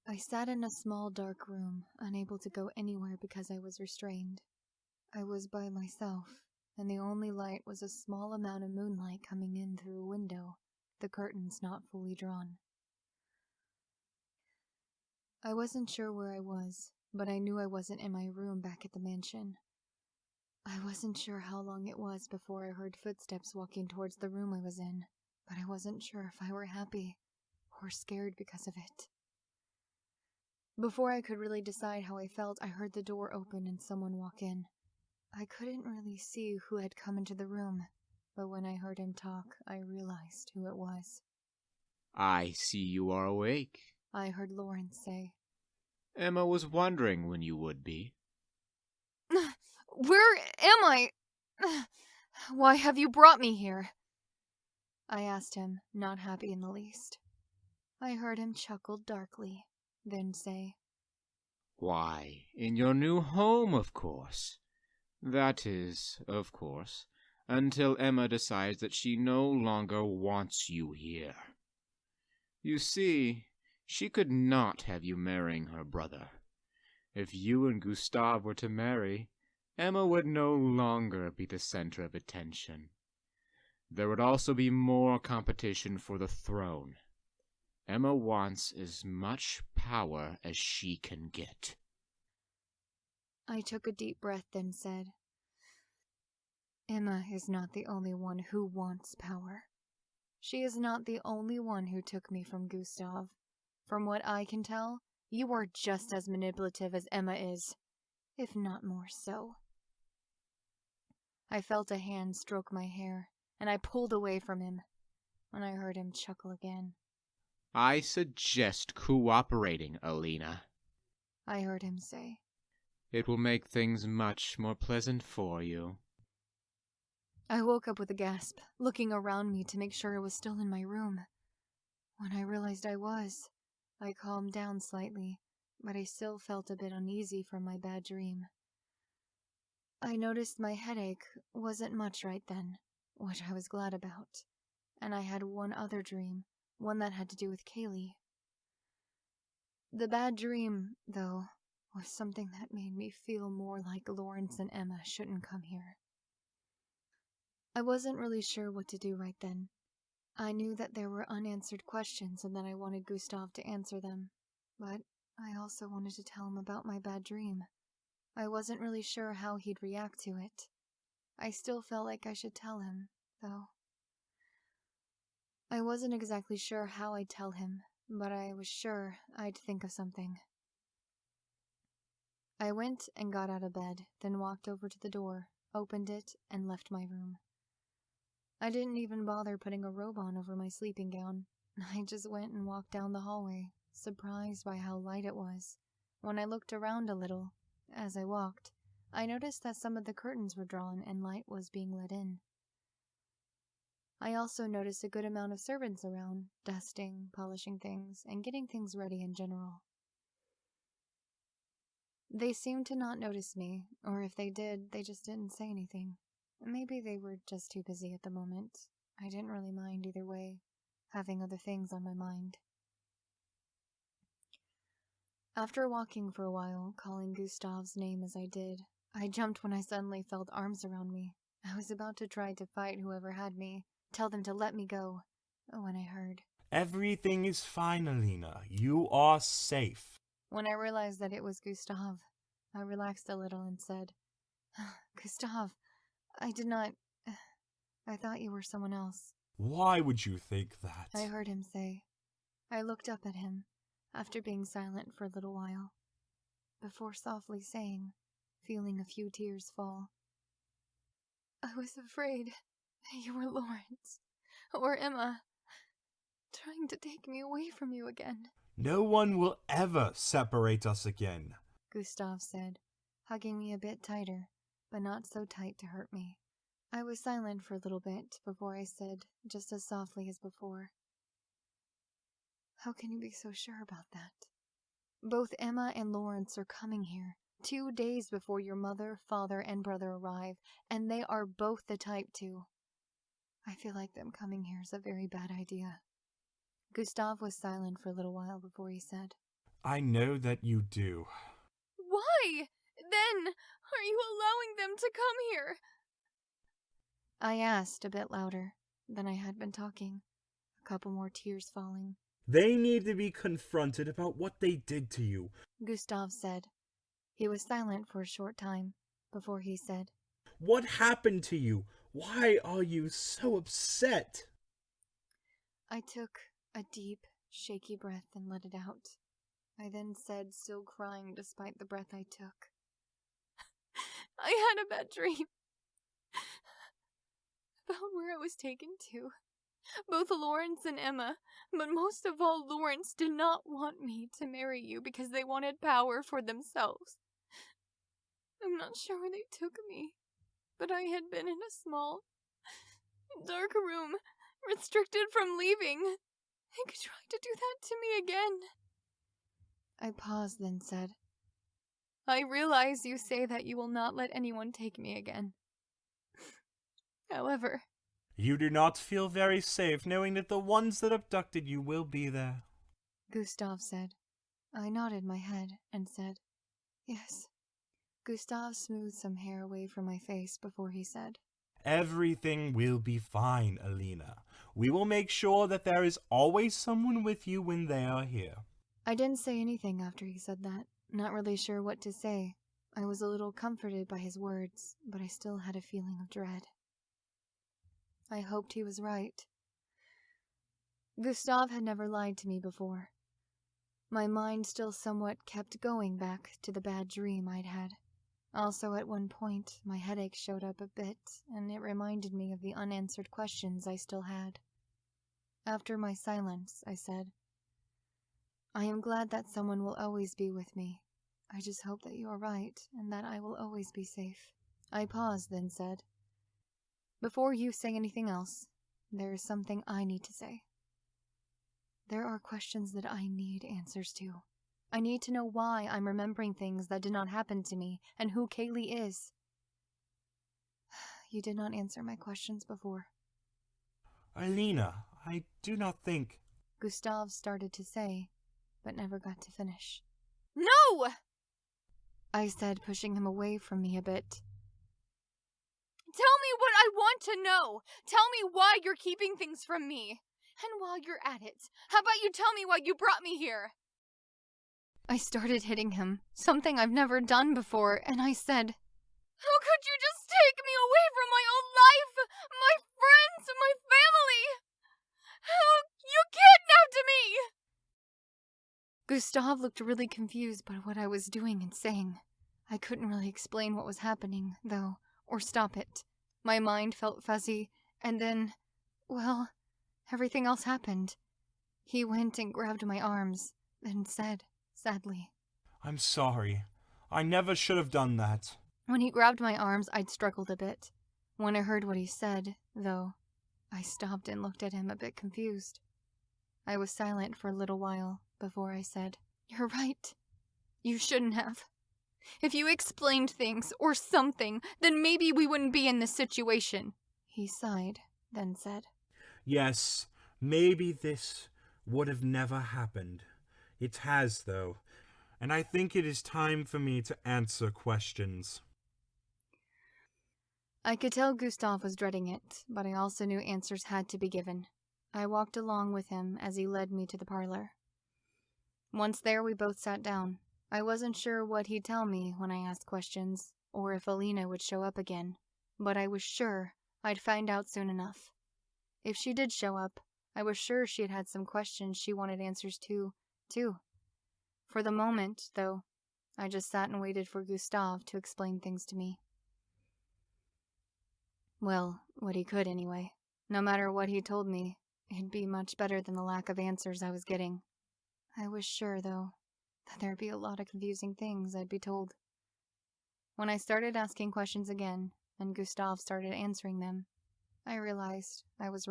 I sat in a small dark room, unable to go anywhere because I was restrained. I was by myself, and the only light was a small amount of moonlight coming in through a window, the curtains not fully drawn. I wasn't sure where I was, but I knew I wasn't in my room back at the mansion. I wasn't sure how long it was before I heard footsteps walking towards the room I was in, but I wasn't sure if I were happy or scared because of it. Before I could really decide how I felt, I heard the door open and someone walk in. I couldn't really see who had come into the room, but when I heard him talk, I realized who it was. "I see you are awake," I heard Lawrence say. "Emma was wondering when you would be." Where am I? Why have you brought me here? I asked him, not happy in the least. I heard him chuckle darkly, then say, "Why, in your new home, of course. That is, of course, until Emma decides that she no longer wants you here. You see, she could not have you marrying her brother. If you and Gustave were to marry, Emma would no longer be the center of attention. There would also be more competition for the throne. Emma wants as much power as she can get." I took a deep breath, then said, Emma is not the only one who wants power. She is not the only one who took me from Gustave. From what I can tell, you are just as manipulative as Emma is, if not more so. I felt a hand stroke my hair, and I pulled away from him when I heard him chuckle again. "I suggest cooperating, Alina," I heard him say. "It will make things much more pleasant for you." I woke up with a gasp, looking around me to make sure I was still in my room. When I realized I was, I calmed down slightly, but I still felt a bit uneasy from my bad dream. I noticed my headache wasn't much right then, which I was glad about, and I had one other dream, one that had to do with Kaylee. The bad dream, though, was something that made me feel more like Lawrence and Emma shouldn't come here. I wasn't really sure what to do right then. I knew that there were unanswered questions and that I wanted Gustave to answer them, but I also wanted to tell him about my bad dream. I wasn't really sure how he'd react to it. I still felt like I should tell him, though. I wasn't exactly sure how I'd tell him, but I was sure I'd think of something. I went and got out of bed, then walked over to the door, opened it, and left my room. I didn't even bother putting a robe on over my sleeping gown. I just went and walked down the hallway, surprised by how light it was. When I looked around a little, as I walked, I noticed that some of the curtains were drawn and light was being let in. I also noticed a good amount of servants around, dusting, polishing things, and getting things ready in general. They seemed to not notice me, or if they did, they just didn't say anything. Maybe they were just too busy at the moment. I didn't really mind either way, having other things on my mind. After walking for a while, calling Gustave's name as I did, I jumped when I suddenly felt arms around me. I was about to try to fight whoever had me, tell them to let me go, when I heard, "Everything is fine, Alina. You are safe." When I realized that it was Gustave, I relaxed a little and said, Gustave, I did not... I thought you were someone else. "Why would you think that?" I heard him say. I looked up at him, after being silent for a little while, before softly saying, feeling a few tears fall, I was afraid that you were Lawrence, or Emma, trying to take me away from you again. "No one will ever separate us again," Gustave said, hugging me a bit tighter, but not so tight to hurt me. I was silent for a little bit before I said, just as softly as before, How can you be so sure about that? Both Emma and Lawrence are coming here, 2 days before your mother, father, and brother arrive, and they are both the type to. I feel like them coming here is a very bad idea. Gustave was silent for a little while before he said, I know that you do. Why? Then, are you allowing them to come here? I asked a bit louder than I had been talking, a couple more tears falling. They need to be confronted about what they did to you. Gustav said. He was silent for a short time before he said, What happened to you? Why are you so upset? I took a deep, shaky breath and let it out. I then said, still crying despite the breath I took, I had a bad dream about where I was taken to. Both Lawrence and Emma, but most of all, Lawrence did not want me to marry you because they wanted power for themselves. I'm not sure where they took me, but I had been in a small, dark room, restricted from leaving. They could try to do that to me again. I paused, then said, I realize you say that you will not let anyone take me again. However, You do not feel very safe knowing that the ones that abducted you will be there. Gustav said. I nodded my head and said, yes. Gustav smoothed some hair away from my face before he said, Everything will be fine, Alina. We will make sure that there is always someone with you when they are here. I didn't say anything after he said that, not really sure what to say. I was a little comforted by his words, but I still had a feeling of dread. I hoped he was right. Gustav had never lied to me before. My mind still somewhat kept going back to the bad dream I'd had. Also, at one point, my headache showed up a bit, and it reminded me of the unanswered questions I still had. After my silence, I said, I am glad that someone will always be with me. I just hope that you are right, and that I will always be safe. I paused, then said, before you say anything else, there is something I need to say. There are questions that I need answers to. I need to know why I'm remembering things that did not happen to me, and who Kaylee is. You did not answer my questions before. Alina, I do not think... Gustav started to say, but never got to finish. No! I said, pushing him away from me a bit. Tell me what I want to know! Tell me why you're keeping things from me! And while you're at it, how about you tell me why you brought me here? I started hitting him, something I've never done before, and I said, how could you just take me away from my own life, my friends, my family? How you kidnapped me! Gustav looked really confused by what I was doing and saying. I couldn't really explain what was happening, though, or stop it. My mind felt fuzzy, and then, well, everything else happened. He went and grabbed my arms, then said, sadly, I'm sorry. I never should have done that. When he grabbed my arms, I'd struggled a bit. When I heard what he said, though, I stopped and looked at him a bit confused. I was silent for a little while before I said, you're right. You shouldn't have. If you explained things, or something, then maybe we wouldn't be in this situation. He sighed, then said, Yes, maybe this would have never happened. It has, though, and I think it is time for me to answer questions. I could tell Gustav was dreading it, but I also knew answers had to be given. I walked along with him as he led me to the parlor. Once there, we both sat down. I wasn't sure what he'd tell me when I asked questions, or if Alina would show up again, but I was sure I'd find out soon enough. If she did show up, I was sure she had had some questions she wanted answers to, too. For the moment, though, I just sat and waited for Gustav to explain things to me. Well, what he could anyway. No matter what he told me, it'd be much better than the lack of answers I was getting. I was sure, though, that there'd be a lot of confusing things I'd be told. When I started asking questions again, and Gustav started answering them, I realized I was